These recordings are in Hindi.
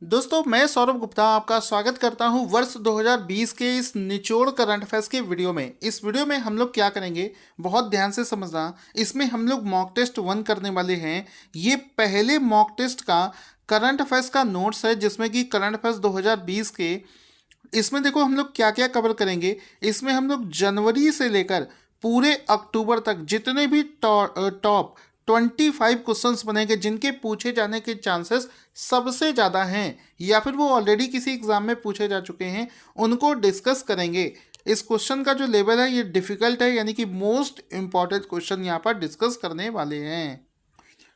दोस्तों मैं सौरभ गुप्ता आपका स्वागत करता हूं वर्ष 2020 के इस निचोड़ करंट अफेयर्स के वीडियो में। इस वीडियो में हम लोग क्या करेंगे, बहुत ध्यान से समझना। इसमें हम लोग मॉक टेस्ट 1 करने वाले हैं। ये पहले मॉक टेस्ट का करंट अफेयर्स का नोट्स है, जिसमें कि करंट अफेयर्स 2020 के इसमें देखो हम लोग क्या क्या कवर करेंगे। इसमें हम लोग जनवरी से लेकर पूरे अक्टूबर तक जितने भी टॉप 25 क्वेश्चंस बनेंगे जिनके पूछे जाने के चांसेस सबसे ज़्यादा हैं, या फिर वो ऑलरेडी किसी एग्जाम में पूछे जा चुके हैं, उनको डिस्कस करेंगे। इस क्वेश्चन का जो लेवल है ये डिफिकल्ट है, यानी कि मोस्ट इंपॉर्टेंट क्वेश्चन यहाँ पर डिस्कस करने वाले हैं।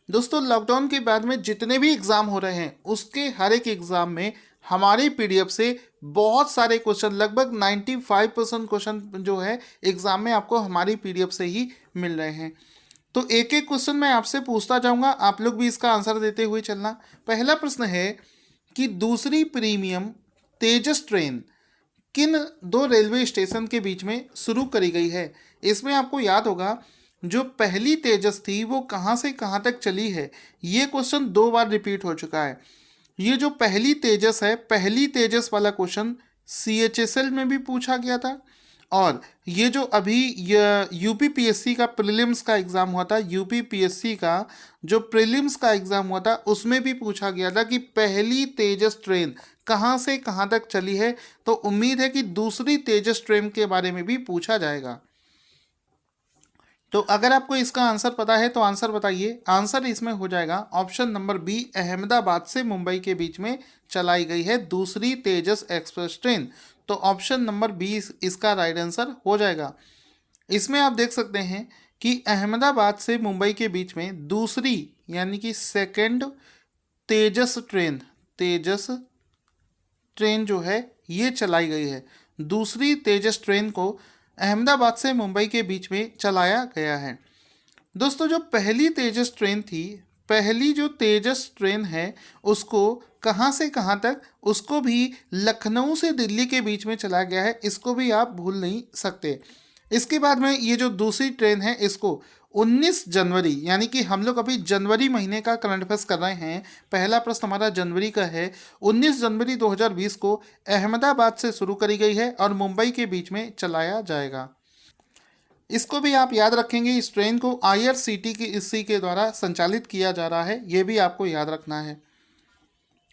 दोस्तों लॉकडाउन के बाद में जितने भी एग्ज़ाम हो रहे हैं उसके हर एक एग्ज़ाम में हमारी पीडीएफ से बहुत सारे क्वेश्चन, लगभग 95% क्वेश्चन जो है एग्ज़ाम में आपको हमारी पीडीएफ से ही मिल रहे हैं। तो एक एक क्वेश्चन मैं आपसे पूछता जाऊंगा, आप लोग भी इसका आंसर देते हुए चलना। पहला प्रश्न है कि दूसरी प्रीमियम तेजस ट्रेन किन दो रेलवे स्टेशन के बीच में शुरू करी गई है। इसमें आपको याद होगा जो पहली तेजस थी वो कहाँ से कहाँ तक चली है। ये क्वेश्चन 2 बार रिपीट हो चुका है। ये जो पहली तेजस है, पहली तेजस वाला क्वेश्चन CHSL में भी पूछा गया था, और ये जो अभी यूपीपीएससी का प्रीलिम्स का एग्ज़ाम हुआ था, यूपीपीएससी का जो प्रीलिम्स का एग्ज़ाम हुआ था उसमें भी पूछा गया था कि पहली तेजस ट्रेन कहाँ से कहाँ तक चली है। तो उम्मीद है कि दूसरी तेजस ट्रेन के बारे में भी पूछा जाएगा। तो अगर आपको इसका आंसर पता है तो आंसर बताइए। आंसर इसमें हो जाएगा ऑप्शन नंबर बी, अहमदाबाद से मुंबई के बीच में चलाई गई है दूसरी तेजस एक्सप्रेस ट्रेन। तो ऑप्शन नंबर बी इसका राइट आंसर हो जाएगा। इसमें आप देख सकते हैं कि अहमदाबाद से मुंबई के बीच में दूसरी यानी कि सेकंड तेजस ट्रेन जो है ये चलाई गई है। दूसरी तेजस ट्रेन को अहमदाबाद से मुंबई के बीच में चलाया गया है। दोस्तों जो पहली तेजस ट्रेन थी, पहली जो तेजस ट्रेन है उसको कहाँ से कहाँ तक, उसको भी लखनऊ से दिल्ली के बीच में चलाया गया है। इसको भी आप भूल नहीं सकते। इसके बाद में ये जो दूसरी ट्रेन है इसको 19 जनवरी, यानी कि हम लोग अभी जनवरी महीने का करंट अफेयर्स कर रहे हैं, पहला प्रश्न हमारा जनवरी का है। 19 जनवरी 2020 को अहमदाबाद से शुरू करी गई है और मुंबई के बीच में चलाया जाएगा। इसको भी आप याद रखेंगे, इस ट्रेन को IRCTC के द्वारा संचालित किया जा रहा है, ये भी आपको याद रखना है।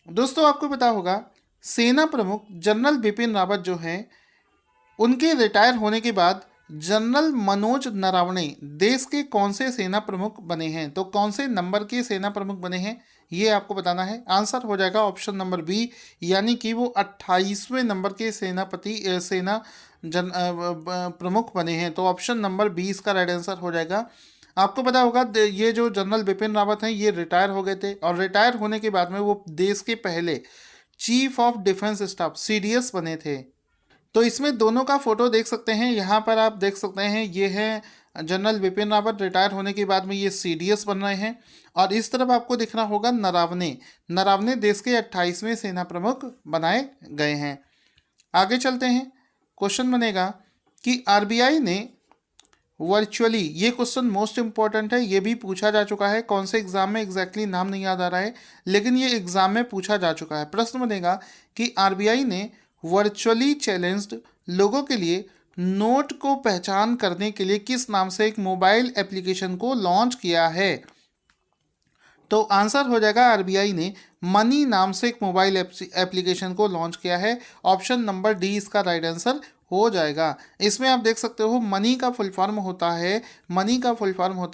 दोस्तों आपको पता होगा सेना प्रमुख जनरल बिपिन रावत जो हैं, उनके रिटायर होने के बाद जनरल मनोज नरावणे देश के कौन से सेना प्रमुख बने हैं। तो कौन से नंबर के सेना प्रमुख बने हैं ये आपको बताना है। आंसर हो जाएगा ऑप्शन नंबर बी, यानी कि वो 28वें नंबर के सेना प्रमुख बने हैं। तो ऑप्शन नंबर बी इसका राइट आंसर हो जाएगा। आपको पता होगा ये जो जनरल बिपिन रावत हैं ये रिटायर हो गए थे, और रिटायर होने के बाद में वो देश के पहले chief of defence staff CDS बने थे। तो इसमें दोनों का फोटो देख सकते हैं, यहाँ पर आप देख सकते हैं ये है जनरल बिपिन रावत, रिटायर होने के बाद में ये CDS बन रहे हैं। और इस तरफ आपको दिख रहा होगा नरावने देश के 28वें सेना प्रमुख बनाए गए हैं। आगे चलते हैं। क्वेश्चन बनेगा कि RBI ने वर्चुअली, ये क्वेश्चन मोस्ट इंपॉर्टेंट है, ये भी पूछा जा चुका है, कौन से एग्जाम में एग्जैक्टली नाम नहीं याद आ रहा है, लेकिन ये एग्जाम में पूछा जा चुका है। प्रश्न बनेगा कि RBI ने वर्चुअली चैलेंज्ड लोगों के लिए नोट को पहचान करने के लिए किस नाम से एक मोबाइल एप्लीकेशन को लॉन्च किया है। तो आंसर हो जाएगा RBI ने मनी नाम से एक मोबाइल एप्लीकेशन को लॉन्च किया है। ऑप्शन नंबर डी इसका राइट आंसर हो जाएगा। इसमें आप देख सकते हो मनी का फुल फॉर्म होता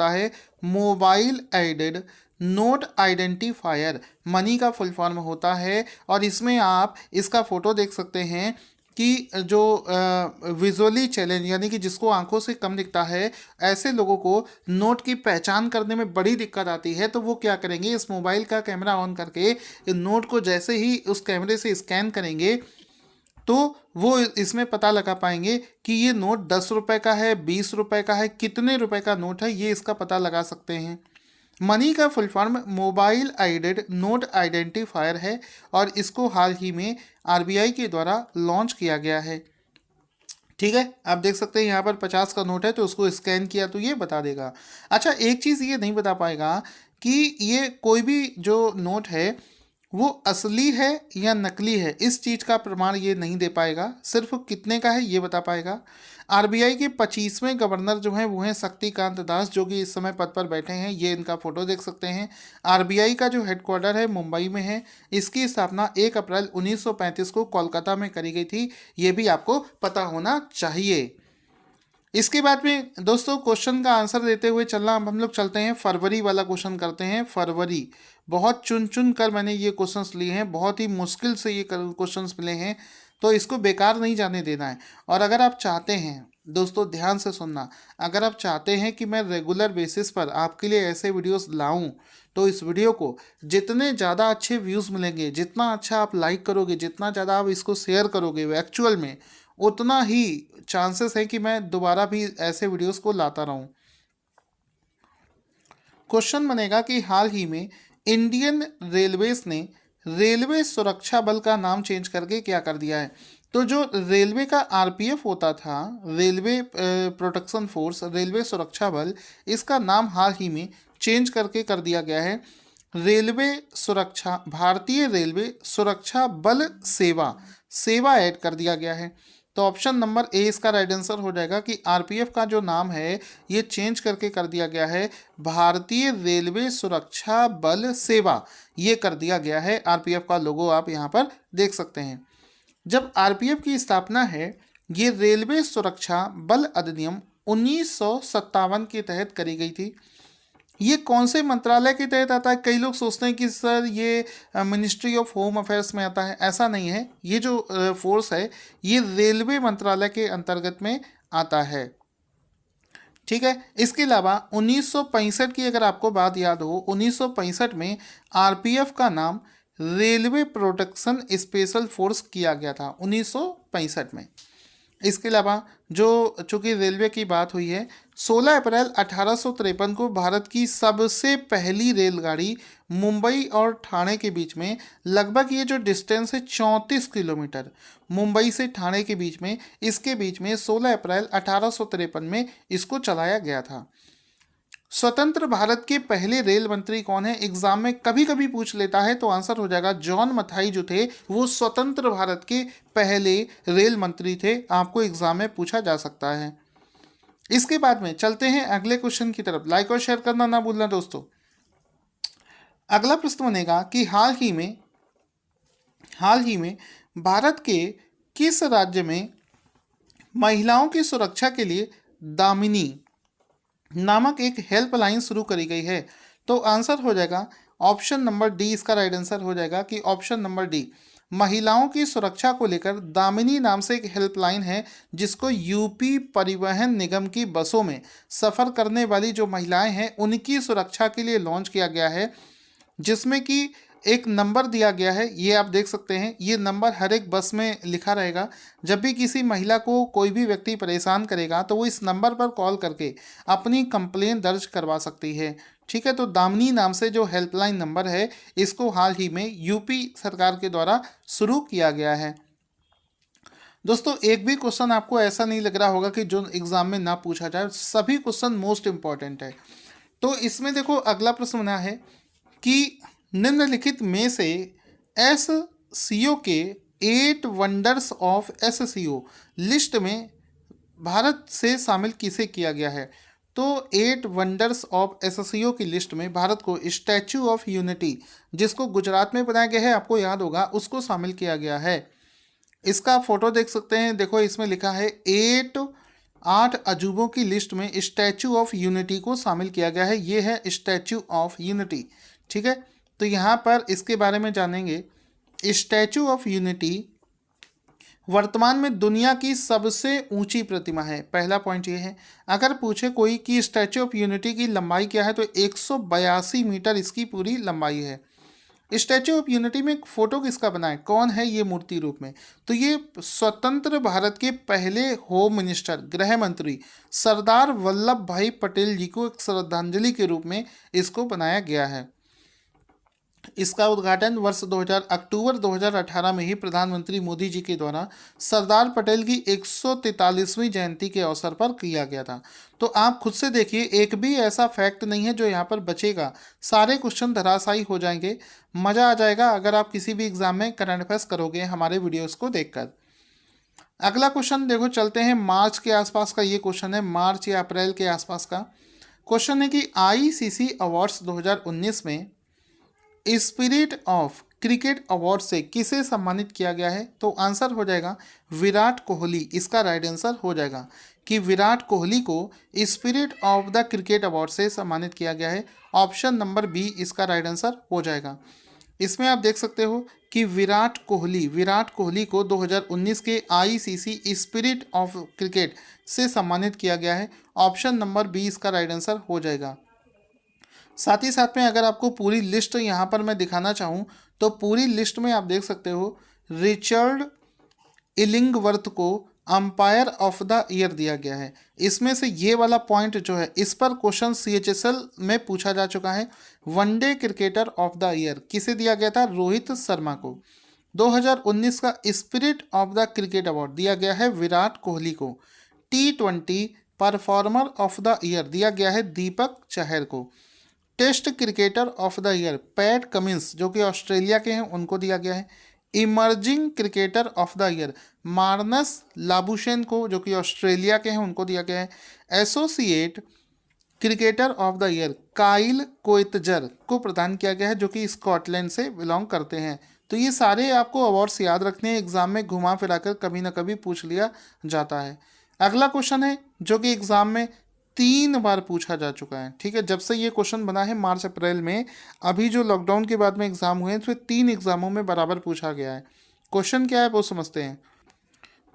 है mobile aided note identifier, money का फुल फॉर्म होता है। और इसमें आप इसका फोटो देख सकते हैं कि जो विजुअली चैलेंज, यानी कि जिसको आंखों से कम दिखता है, ऐसे लोगों को नोट की पहचान करने में बड़ी दिक्कत आती है, तो वो क्या करेंगे, इस मोबाइल का कैमरा ऑन करके नोट को जैसे ही उस कैमरे से स्कैन करेंगे तो वो इसमें पता लगा पाएंगे कि ये नोट 10 रुपये का है, 20 रुपये का है, कितने रुपए का नोट है, ये इसका पता लगा सकते हैं। मनी का full form mobile aided note identifier है, और इसको हाल ही में RBI के द्वारा लॉन्च किया गया है। ठीक है, आप देख सकते हैं यहाँ पर 50 का नोट है, तो उसको स्कैन किया तो ये बता देगा। अच्छा, एक चीज़ ये नहीं बता पाएगा कि ये कोई भी जो नोट है वो असली है या नकली है, इस चीज़ का प्रमाण ये नहीं दे पाएगा, सिर्फ कितने का है ये बता पाएगा। आरबीआई के 25वें गवर्नर जो हैं वो हैं शक्तिकांत दास, जो कि इस समय पद पर बैठे हैं। ये इनका फोटो देख सकते हैं। आरबीआई का जो हेडक्वार्टर है मुंबई में है। इसकी स्थापना 1 अप्रैल 1935 को कोलकाता में करी गई थी। ये भी आपको पता होना चाहिए। इसके बाद में दोस्तों क्वेश्चन का आंसर देते हुए चलना, अब हम लोग चलते हैं फरवरी वाला क्वेश्चन करते हैं। फरवरी, बहुत चुन चुन कर मैंने ये क्वेश्चंस लिए हैं, बहुत ही मुश्किल से ये क्वेश्चंस मिले हैं, तो इसको बेकार नहीं जाने देना है। और अगर आप चाहते हैं दोस्तों, ध्यान से सुनना, अगर आप चाहते हैं कि मैं रेगुलर बेसिस पर आपके लिए ऐसे वीडियोस लाऊं, तो इस वीडियो को जितने ज़्यादा अच्छे व्यूज़ मिलेंगे, जितना अच्छा आप लाइक करोगे, जितना ज़्यादा आप इसको शेयर करोगे एक्चुअल में, उतना ही चांसेस है कि मैं दोबारा भी ऐसे वीडियोस को लाता रहूं। क्वेश्चन बनेगा कि हाल ही में इंडियन रेलवेज ने रेलवे सुरक्षा बल का नाम चेंज करके क्या कर दिया है। तो जो रेलवे का आरपीएफ होता था, रेलवे प्रोटेक्शन फोर्स, रेलवे सुरक्षा बल, इसका नाम हाल ही में चेंज करके कर दिया गया है रेलवे सुरक्षा, भारतीय रेलवे सुरक्षा बल सेवा, सेवा ऐड कर दिया गया है। तो ऑप्शन नंबर ए इसका राइट आंसर हो जाएगा कि आरपीएफ का जो नाम है ये चेंज करके कर दिया गया है भारतीय रेलवे सुरक्षा बल सेवा, ये कर दिया गया है। आरपीएफ का लोगो आप यहाँ पर देख सकते हैं। जब आरपीएफ की स्थापना है, ये रेलवे सुरक्षा बल अधिनियम 1957 के तहत करी गई थी। ये कौन से मंत्रालय के तहत आता है? कई लोग सोचते हैं कि सर ये मिनिस्ट्री ऑफ होम अफेयर्स में आता है, ऐसा नहीं है। ये जो फोर्स है ये रेलवे मंत्रालय के अंतर्गत में आता है, ठीक है। इसके अलावा 1965 की अगर आपको बात याद हो, 1965 में आरपीएफ का नाम रेलवे प्रोटेक्शन स्पेशल फोर्स किया गया था 1965 में। इसके अलावा जो चूंकि रेलवे की बात हुई है, 16 अप्रैल 1853 को भारत की सबसे पहली रेलगाड़ी मुंबई और ठाणे के बीच में, लगभग ये जो डिस्टेंस है 34 किलोमीटर मुंबई से ठाणे के बीच में, इसके बीच में 16 अप्रैल 1853 में इसको चलाया गया था। स्वतंत्र भारत के पहले रेल मंत्री कौन है? एग्जाम में कभी कभी पूछ लेता है, तो आंसर हो जाएगा जॉन मथाई, जो थे वो स्वतंत्र भारत के पहले रेल मंत्री थे। आपको एग्जाम में पूछा जा सकता है। इसके बाद में चलते हैं अगले क्वेश्चन की तरफ। लाइक और शेयर करना ना भूलना दोस्तों। अगला प्रश्न बनेगा कि हाल ही में भारत के किस राज्य में महिलाओं की सुरक्षा के लिए दामिनी नामक एक हेल्पलाइन शुरू करी गई है? तो आंसर हो जाएगा ऑप्शन नंबर डी, इसका राइट आंसर हो जाएगा कि ऑप्शन नंबर डी, महिलाओं की सुरक्षा को लेकर दामिनी नाम से एक हेल्पलाइन है, जिसको यूपी परिवहन निगम की बसों में सफ़र करने वाली जो महिलाएं हैं उनकी सुरक्षा के लिए लॉन्च किया गया है, जिसमें कि एक नंबर दिया गया है। ये आप देख सकते हैं, ये नंबर हर एक बस में लिखा रहेगा। जब भी किसी महिला को कोई भी व्यक्ति परेशान करेगा तो वो इस नंबर पर कॉल करके अपनी कंप्लेन दर्ज करवा सकती है, ठीक है। तो दामिनी नाम से जो हेल्पलाइन नंबर है, इसको हाल ही में यूपी सरकार के द्वारा शुरू किया गया है। दोस्तों एक भी क्वेश्चन आपको ऐसा नहीं लग रहा होगा कि जो एग्जाम में ना पूछा जाए, सभी क्वेश्चन मोस्ट इंपॉर्टेंट है। तो इसमें देखो अगला प्रश्न बना है कि निम्नलिखित में से एस सी ओ के 8 wonders of S C O list में भारत से शामिल किसे किया गया है? तो 8 वंडर्स ऑफ एस सी ओ की लिस्ट में भारत को स्टैचू ऑफ यूनिटी, जिसको गुजरात में बनाया गया है, आपको याद होगा, उसको शामिल किया गया है। इसका फोटो देख सकते हैं, देखो इसमें लिखा है 8 अजूबों की लिस्ट में स्टैचू ऑफ यूनिटी को शामिल किया गया है। ये है स्टैचू ऑफ यूनिटी, ठीक है। तो यहाँ पर इसके बारे में जानेंगे। स्टैचू ऑफ यूनिटी वर्तमान में दुनिया की सबसे ऊंची प्रतिमा है, पहला पॉइंट ये है। अगर पूछे कोई कि स्टैचू ऑफ यूनिटी की लंबाई क्या है, तो 182 मीटर इसकी पूरी लंबाई है। स्टैचू ऑफ यूनिटी में फोटो किसका बना है, कौन है ये मूर्ति रूप में? तो ये स्वतंत्र भारत के पहले होम मिनिस्टर, गृह मंत्री सरदार वल्लभ भाई पटेल जी को एक श्रद्धांजलि के रूप में इसको बनाया गया है। इसका उद्घाटन अक्टूबर 2018 में ही प्रधानमंत्री मोदी जी के द्वारा सरदार पटेल की 143वीं जयंती के अवसर पर किया गया था। तो आप खुद से देखिए, एक भी ऐसा फैक्ट नहीं है जो यहाँ पर बचेगा, सारे क्वेश्चन धराशायी हो जाएंगे। मज़ा आ जाएगा अगर आप किसी भी एग्जाम में करंट अफेयर्स करोगे हमारे वीडियोस को देखकर। अगला क्वेश्चन देखो, चलते हैं मार्च के आसपास का। ये क्वेश्चन है मार्च या अप्रैल के आसपास का क्वेश्चन है कि आईसीसी अवार्ड्स 2019 में स्पिरिट ऑफ क्रिकेट अवार्ड से किसे सम्मानित किया गया है? तो आंसर हो जाएगा विराट कोहली। इसका राइट आंसर हो जाएगा कि विराट कोहली को spirit of the cricket award से सम्मानित किया गया है। ऑप्शन नंबर बी इसका राइट आंसर हो जाएगा। इसमें आप देख सकते हो कि विराट कोहली को 2019 के आईसीसी स्पिरिट ऑफ क्रिकेट से सम्मानित किया गया है। ऑप्शन नंबर बी इसका राइट आंसर हो जाएगा। साथ ही साथ में अगर आपको पूरी लिस्ट यहाँ पर मैं दिखाना चाहूँ तो पूरी लिस्ट में आप देख सकते हो रिचर्ड इलिंगवर्थ को अंपायर ऑफ द ईयर दिया गया है। इसमें से ये वाला पॉइंट जो है, इस पर क्वेश्चन सीएचएसएल में पूछा जा चुका है। One day cricketer of the year किसे दिया गया था? रोहित शर्मा को। 2019 का spirit of the cricket award दिया गया है विराट कोहली को। T20 performer of the year दिया गया है दीपक चहर को। Test cricketer of the year Pat Cummins जो कि ऑस्ट्रेलिया के हैं उनको दिया गया है। Emerging cricketer of the year Marnus Labuschagne को जो कि ऑस्ट्रेलिया के हैं उनको दिया गया है। Associate cricketer of the year Kyle Coetzer को प्रदान किया गया है जो कि स्कॉटलैंड से बिलोंग करते हैं। तो ये सारे आपको अवार्ड्स याद रखने हैं, एग्जाम में घुमा फिराकर कभी ना कभी पूछ लिया जाता है। अगला क्वेश्चन है जो कि एग्जाम में 3 बार पूछा जा चुका है। ठीक है, जब से ये क्वेश्चन बना है मार्च अप्रैल में, अभी जो लॉकडाउन के बाद में एग्जाम हुए हैं तो 3 एग्जामों में बराबर पूछा गया है। क्वेश्चन क्या है वो समझते हैं।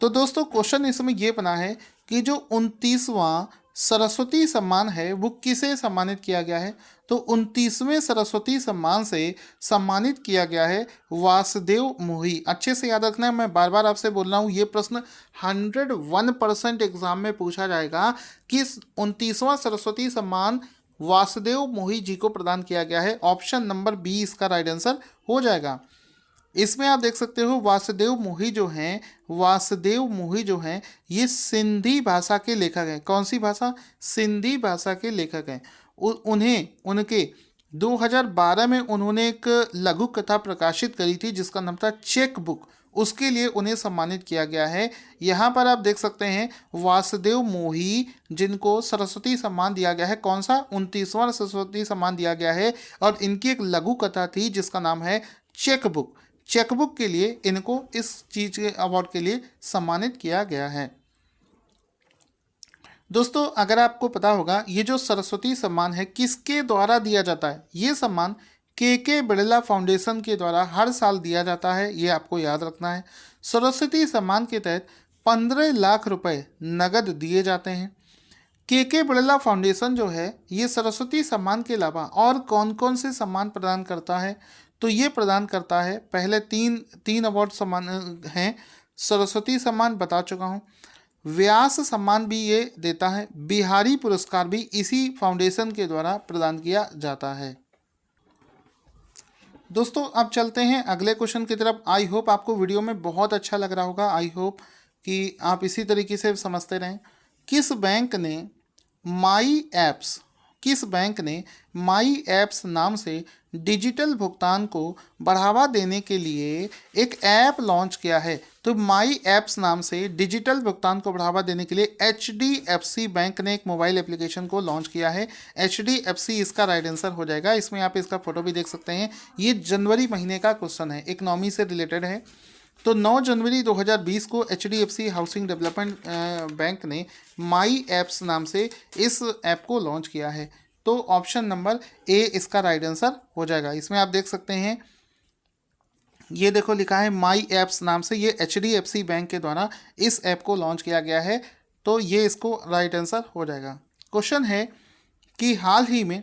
तो दोस्तों क्वेश्चन इसमें ये बना है कि जो 29वां सरस्वती सम्मान है वो किसे सम्मानित किया गया है? तो 29वें सरस्वती सम्मान से सम्मानित किया गया है वासुदेव मोही। अच्छे से याद रखना है, मैं बार बार आपसे बोल रहा हूँ, ये प्रश्न 101% एग्जाम में पूछा जाएगा कि 29वां सरस्वती सम्मान वासुदेव मोही जी को प्रदान किया गया है। ऑप्शन नंबर बी इसका राइट आंसर हो जाएगा। इसमें आप देख सकते हो वासुदेव मोही जो हैं ये सिंधी भाषा के लेखक हैं। कौन सी भाषा? सिंधी भाषा के लेखक हैं। उनके 2012 में उन्होंने एक लघु कथा प्रकाशित करी थी जिसका नाम था चेक बुक, उसके लिए उन्हें सम्मानित किया गया है। यहाँ पर आप देख सकते हैं वासुदेव मोही जिनको सरस्वती सम्मान दिया गया है। कौन सा? 29वां सरस्वती सम्मान दिया गया है और इनकी एक लघु कथा थी जिसका नाम है चेकबुक के लिए इनको इस चीज के अवार्ड के लिए सम्मानित किया गया है। दोस्तों अगर आपको पता होगा ये जो सरस्वती सम्मान है किसके द्वारा दिया जाता है? ये सम्मान के बिड़ला फाउंडेशन के द्वारा हर साल दिया जाता है, ये आपको याद रखना है। सरस्वती सम्मान के तहत 15 लाख रुपए नगद दिए जाते हैं। के बिड़ला फाउंडेशन जो है ये सरस्वती सम्मान के अलावा और कौन कौन से सम्मान प्रदान करता है? तो ये प्रदान करता है, पहले तीन अवार्ड सम्मान हैं। सरस्वती सम्मान बता चुका हूँ, व्यास सम्मान भी ये देता है, बिहारी पुरस्कार भी इसी फाउंडेशन के द्वारा प्रदान किया जाता है। दोस्तों अब चलते हैं अगले क्वेश्चन की तरफ। आई होप आपको वीडियो में बहुत अच्छा लग रहा होगा, आई होप कि आप इसी तरीके से समझते रहें। किस बैंक ने माई ऐप्स नाम से डिजिटल भुगतान को बढ़ावा देने के लिए एक ऐप लॉन्च किया है? तो माई ऐप्स नाम से डिजिटल भुगतान को बढ़ावा देने के लिए HDFC बैंक ने एक मोबाइल एप्लीकेशन को लॉन्च किया है। HDFC इसका राइट आंसर हो जाएगा। इसमें आप इसका फोटो भी देख सकते हैं। ये जनवरी महीने का क्वेश्चन है, इकोनॉमी से रिलेटेड है। तो 9 जनवरी 2020 को HDFC हाउसिंग डेवलपमेंट बैंक ने माई ऐप्स नाम से इस ऐप को लॉन्च किया है। तो ऑप्शन नंबर ए इसका राइट आंसर हो जाएगा। इसमें आप देख सकते हैं, ये देखो लिखा है माई ऐप्स नाम से, ये HDFC बैंक के द्वारा इस ऐप को लॉन्च किया गया है। तो ये इसको राइट आंसर हो जाएगा। क्वेश्चन है कि हाल ही में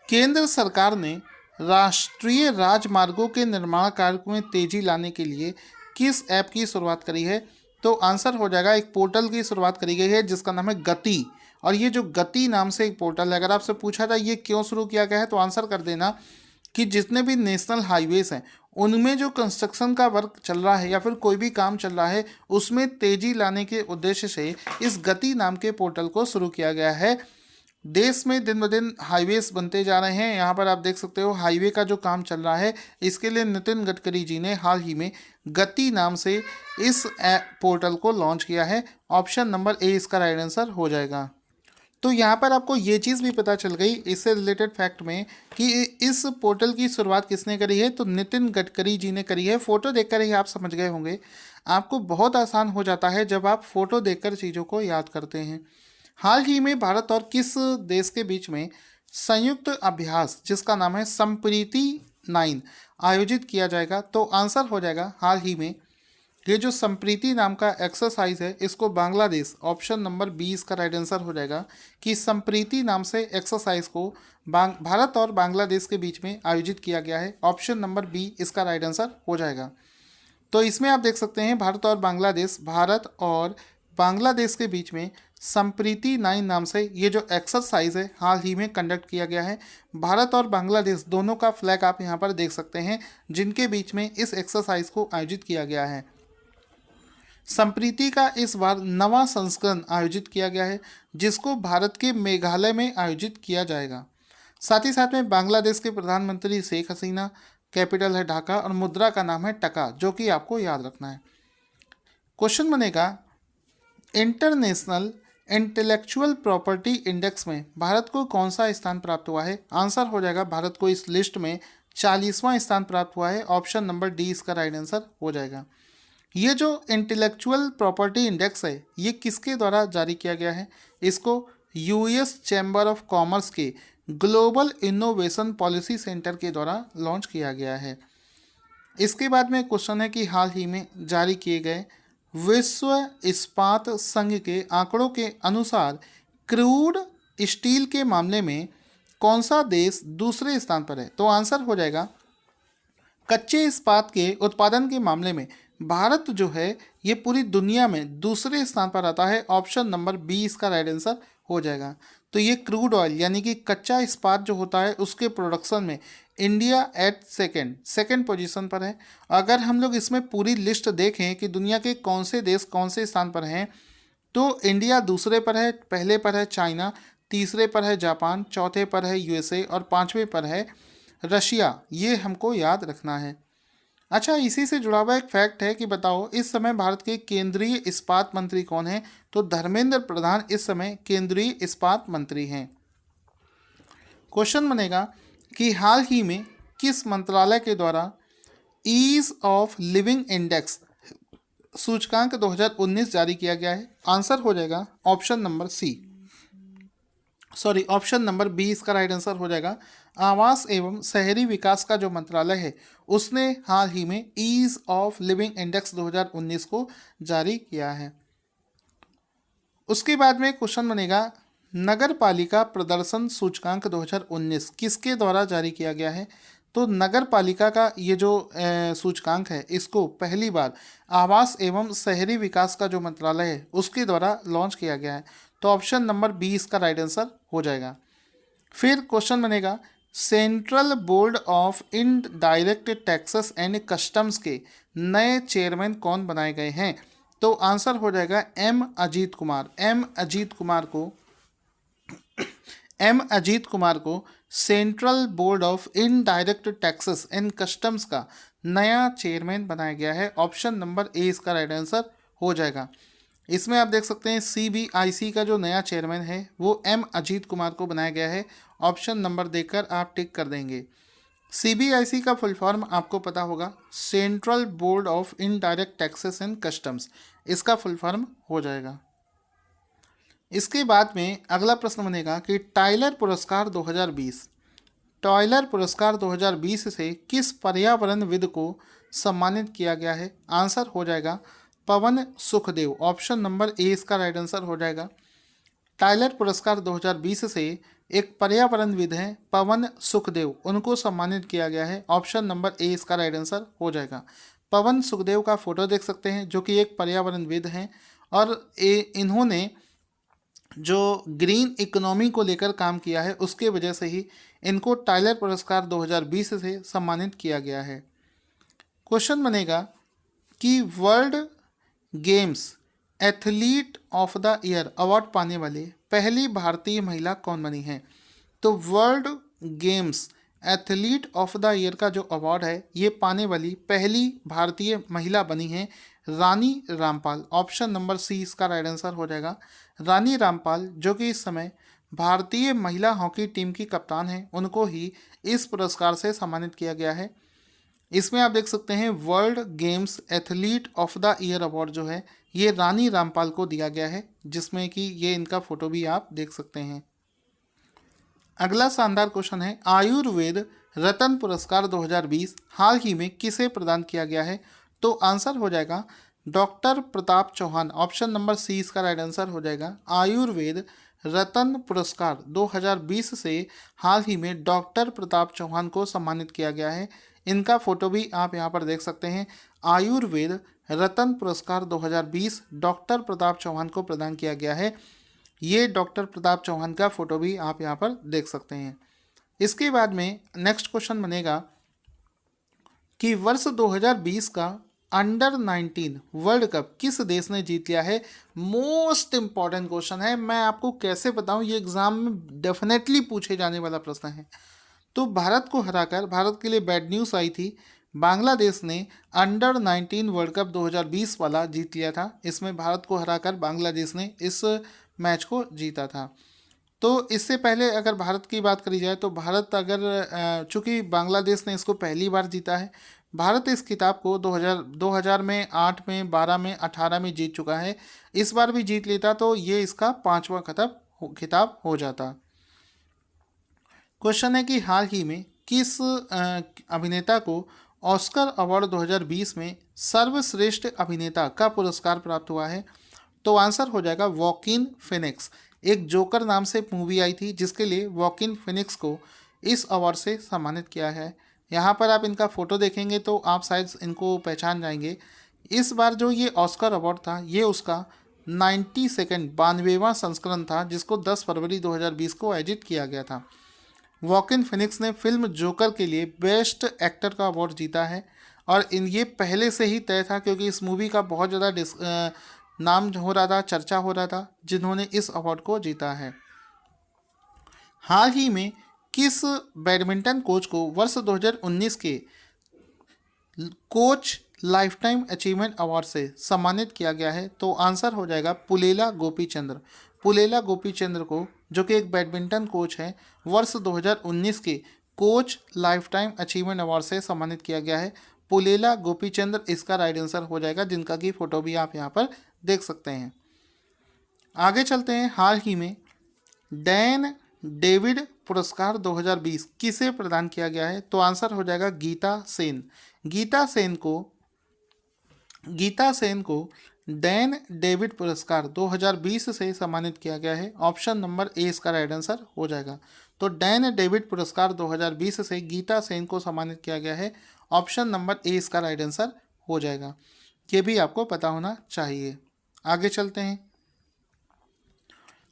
केंद्र सरकार ने राष्ट्रीय राजमार्गों के निर्माण कार्य में तेजी लाने के लिए किस ऐप की शुरुआत करी है? तो आंसर हो जाएगा, एक पोर्टल की शुरुआत करी गई है जिसका नाम है गति। और ये जो गति नाम से एक पोर्टल है, अगर आपसे पूछा जाए ये क्यों शुरू किया गया है तो आंसर कर देना कि जितने भी नेशनल हाईवेज हैं उनमें जो कंस्ट्रक्शन का वर्क चल रहा है या फिर कोई भी काम चल रहा है उसमें तेजी लाने के उद्देश्य से इस गति नाम के पोर्टल को शुरू किया गया है। देश में दिन ब दिन हाईवेज बनते जा रहे हैं। यहाँ पर आप देख सकते हो हाईवे का जो काम चल रहा है, इसके लिए नितिन गडकरी जी ने हाल ही में गति नाम से इस पोर्टल को लॉन्च किया है। ऑप्शन नंबर ए इसका राइट आंसर हो जाएगा। तो यहाँ पर आपको ये चीज़ भी पता चल गई इससे रिलेटेड फैक्ट में कि इस पोर्टल की शुरुआत किसने करी है, तो नितिन गडकरी जी ने करी है। फ़ोटो देखकर ही आप समझ गए होंगे। आपको बहुत आसान हो जाता है जब आप फ़ोटो देखकर चीज़ों को याद करते हैं। हाल ही में भारत और किस देश के बीच में संयुक्त अभ्यास जिसका नाम है संप्रीति 9 आयोजित किया जाएगा, तो आंसर हो जाएगा हाल ही में ये जो संप्रीति नाम का एक्सरसाइज है इसको बांग्लादेश, ऑप्शन नंबर 20 का राइट आंसर हो जाएगा कि संप्रीति नाम से एक्सरसाइज को भारत और बांग्लादेश के बीच में आयोजित किया गया है। ऑप्शन नंबर बी इसका राइट आंसर हो जाएगा। तो इसमें आप देख सकते हैं भारत और बांग्लादेश के बीच में संप्रीति 9 नाम से ये जो एक्सरसाइज है हाल ही में कंडक्ट किया गया है। भारत और बांग्लादेश दोनों का फ्लैग आप यहाँ पर देख सकते हैं जिनके बीच में इस एक्सरसाइज को आयोजित किया गया है। संप्रीति का इस बार नवा संस्करण आयोजित किया गया है जिसको भारत के मेघालय में आयोजित किया जाएगा। साथ ही साथ में बांग्लादेश के प्रधानमंत्री शेख हसीना, कैपिटल है ढाका और मुद्रा का नाम है टका, जो कि आपको याद रखना है। क्वेश्चन बनेगा इंटरनेशनल इंटेलेक्चुअल प्रॉपर्टी इंडेक्स में भारत को कौन सा स्थान प्राप्त हुआ है। आंसर हो जाएगा भारत को इस लिस्ट में 40वां स्थान प्राप्त हुआ है। ऑप्शन नंबर डी इसका राइट आंसर हो जाएगा। ये जो इंटेलेक्चुअल प्रॉपर्टी इंडेक्स है ये किसके द्वारा जारी किया गया है, इसको यूएस चैम्बर ऑफ कॉमर्स के ग्लोबल इनोवेशन पॉलिसी सेंटर के द्वारा लॉन्च किया गया है। इसके बाद में क्वेश्चन है कि हाल ही में जारी किए गए विश्व इस्पात संघ के आंकड़ों के अनुसार क्रूड स्टील के मामले में कौन सा देश दूसरे स्थान पर है, तो आंसर हो जाएगा कच्चे इस्पात के उत्पादन के मामले में भारत जो है ये पूरी दुनिया में दूसरे स्थान पर आता है। ऑप्शन नंबर बी इसका राइट आंसर हो जाएगा। तो ये क्रूड ऑयल यानी कि कच्चा इस्पात जो होता है उसके प्रोडक्शन में इंडिया एट सेकेंड पोजीशन पर है। अगर हम लोग इसमें पूरी लिस्ट देखें कि दुनिया के कौन से देश कौन से स्थान पर हैं, तो इंडिया दूसरे पर है, पहले पर है चाइना, तीसरे पर है जापान, चौथे पर है यूएसए और पाँचवें पर है रशिया। ये हमको याद रखना है। अच्छा, इसी से जुड़ा हुआ एक फैक्ट है कि बताओ इस समय भारत के केंद्रीय इस्पात मंत्री कौन हैं, तो धर्मेंद्र प्रधान इस समय केंद्रीय इस्पात मंत्री हैं। क्वेश्चन बनेगा कि हाल ही में किस मंत्रालय के द्वारा ईज ऑफ लिविंग इंडेक्स सूचकांक 2019 जारी किया गया है। आंसर हो जाएगा ऑप्शन नंबर बी इसका राइट आंसर हो जाएगा। आवास एवं शहरी विकास का जो मंत्रालय है उसने हाल ही में ईज ऑफ लिविंग इंडेक्स 2019 को जारी किया है। उसके बाद में क्वेश्चन बनेगा नगर पालिका प्रदर्शन सूचकांक 2019 किसके द्वारा जारी किया गया है, तो नगर पालिका का ये जो सूचकांक है इसको पहली बार आवास एवं शहरी विकास का जो मंत्रालय है उसके द्वारा लॉन्च किया गया है। तो ऑप्शन नंबर बी इसका राइट आंसर हो जाएगा। फिर क्वेश्चन बनेगा central board of indirect taxes and customs के नए चेयरमैन कौन बनाए गए हैं, तो आंसर हो जाएगा एम अजीत कुमार को central board of indirect taxes and customs का नया चेयरमैन बनाया गया है। ऑप्शन नंबर ए इसका राइट आंसर हो जाएगा। इसमें आप देख सकते हैं सीबीआईसी का जो नया चेयरमैन है वो एम अजीत कुमार को बनाया गया है। ऑप्शन नंबर देकर आप टिक कर देंगे। सीबीआईसी का फुल फॉर्म आपको पता होगा, central board of indirect taxes and customs, इसका फुल फॉर्म हो जाएगा। इसके बाद में अगला प्रश्न बनेगा कि टाइलर पुरस्कार 2020 से किस पर्यावरणविद को सम्मानित किया गया है। आंसर हो जाएगा पवन सुखदेव। ऑप्शन नंबर ए इसका राइट आंसर हो जाएगा। टाइलर पुरस्कार 2020 से एक पर्यावरणविद हैं पवन सुखदेव, उनको सम्मानित किया गया है। ऑप्शन नंबर ए इसका राइट आंसर हो जाएगा। पवन सुखदेव का फोटो देख सकते हैं जो कि एक पर्यावरणविद हैं और इन्होंने जो ग्रीन इकोनॉमी को लेकर काम किया है उसके वजह से ही इनको टाइलर पुरस्कार 2020 से सम्मानित किया गया है। क्वेश्चन बनेगा कि world games athlete of the year award पाने वाले पहली भारतीय महिला कौन बनी है? तो world games athlete of the year का जो अवार्ड है ये पाने वाली पहली भारतीय महिला बनी है Rani Rampal. Option number C इसका राइट आंसर हो जाएगा। रानी रामपाल जो कि इस समय भारतीय महिला हॉकी टीम की कप्तान है, उनको ही इस पुरस्कार से सम्मानित किया गया है। इसमें आप देख सकते हैं world games athlete of the year award जो है ये रानी रामपाल को दिया गया है, जिसमें कि ये इनका फोटो भी आप देख सकते हैं। अगला शानदार क्वेश्चन है आयुर्वेद रत्न पुरस्कार 2020 हाल ही में किसे प्रदान किया गया है? तो आंसर हो जाएगा doctor Pratap Chauhan. Option number C इसका राइट आंसर हो जाएगा। आयुर्वेद रत्न पुरस्कार 2020 से हाल ही में डॉक्टर प्रताप चौहान को सम्मानित किया गया है। इनका फोटो भी आप यहाँ पर देख सकते हैं। आयुर्वेद रत्न पुरस्कार 2020 डॉक्टर प्रताप चौहान को प्रदान किया गया है। ये डॉक्टर प्रताप चौहान का फोटो भी आप यहाँ पर देख सकते हैं। इसके बाद में नेक्स्ट क्वेश्चन बनेगा कि वर्ष 2020 का अंडर 19 वर्ल्ड कप किस देश ने जीत लिया है? मोस्ट इंपॉर्टेंट क्वेश्चन है, मैं आपको कैसे बताऊं, ये एग्जाम में डेफिनेटली पूछे जाने वाला प्रश्न है। तो भारत को हराकर भारत के लिए बैड न्यूज़ आई थी। बांग्लादेश ने अंडर 19 वर्ल्ड कप 2020 वाला जीत लिया था। इसमें भारत को हराकर बांग्लादेश ने इस मैच को जीता था। तो इससे पहले अगर भारत की बात करी जाए तो भारत अगर चूँकि बांग्लादेश ने इसको पहली बार जीता है, भारत इस खिताब को 2000 में, 8 में, 12 में, 18 में जीत चुका है। इस बार भी जीत लेता तो ये इसका 5वां खिताब हो जाता। क्वेश्चन है कि हाल ही में किस अभिनेता को ऑस्कर अवार्ड 2020 में सर्वश्रेष्ठ अभिनेता का पुरस्कार प्राप्त हुआ है? तो आंसर हो जाएगा वॉकिन फिनिक्स। एक जोकर नाम से मूवी आई थी जिसके लिए वॉकिन फिनिक्स को इस अवार्ड से सम्मानित किया है। यहाँ पर आप इनका फ़ोटो देखेंगे तो आप शायद इनको पहचान जाएंगे। इस बार जो ये ऑस्कर अवार्ड था ये उसका 92वां संस्करण था, जिसको 10 फरवरी 2020 को आयोजित किया गया था। वॉकिन फिनिक्स ने फिल्म जोकर के लिए बेस्ट एक्टर का अवार्ड जीता है और ये पहले से ही तय था, क्योंकि इस मूवी का बहुत ज़्यादा नाम हो रहा था, चर्चा हो रहा था, जिन्होंने इस अवार्ड को जीता है। हाल ही में किस बैडमिंटन कोच को वर्ष 2019 के coach life time achievement award से सम्मानित किया गया है? तो आंसर हो जाएगा पुलेला गोपीचंद्र। पुलेला गोपीचंद्र को, जो कि एक बैडमिंटन कोच है, वर्ष 2019 के coach life time achievement award से सम्मानित किया गया है। पुलेला गोपीचंद्र इसका राइट आंसर हो जाएगा, जिनका की फ़ोटो भी आप यहाँ पर देख सकते हैं। आगे चलते हैं। हाल ही में डैन डेविड पुरस्कार 2020 किसे प्रदान किया गया है? तो आंसर हो जाएगा गीता सेन। गीता सेन को डैन डेविड पुरस्कार 2020 से सम्मानित किया गया है। ऑप्शन नंबर ए इसका राइट आंसर हो जाएगा। तो डैन डेविड पुरस्कार 2020 से गीता सेन को सम्मानित किया गया है। ऑप्शन नंबर ए इसका राइट आंसर हो जाएगा। ये भी आपको पता होना चाहिए। आगे चलते हैं।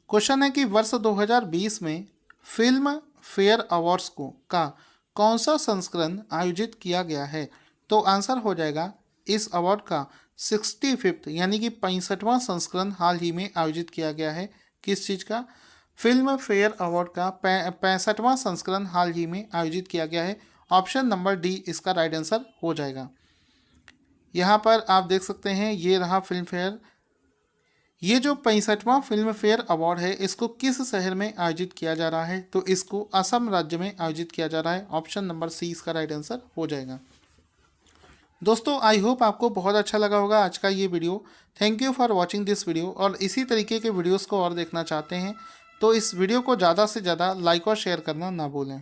क्वेश्चन है कि वर्ष 2020 में फिल्म फेयर अवार्ड्स का कौन सा संस्करण आयोजित किया गया है? तो आंसर हो जाएगा इस अवार्ड का 65th यानी कि 65वां संस्करण हाल ही में आयोजित किया गया है। किस चीज़ का? फिल्म फेयर अवार्ड का 65वां संस्करण हाल ही में आयोजित किया गया है। ऑप्शन नंबर डी इसका राइट आंसर हो जाएगा। यहाँ पर आप देख सकते हैं ये रहा फिल्म फेयर। ये जो 65वां फिल्म फेयर अवार्ड है इसको किस शहर में आयोजित किया जा रहा है? तो इसको असम राज्य में आयोजित किया जा रहा है। ऑप्शन नंबर सी इसका राइट आंसर हो जाएगा। दोस्तों आई होप आपको बहुत अच्छा लगा होगा आज का ये video. Thank you for watching this video. और इसी तरीके के वीडियोस को और देखना चाहते हैं तो इस वीडियो को ज़्यादा से ज़्यादा लाइक और शेयर करना ना भूलें।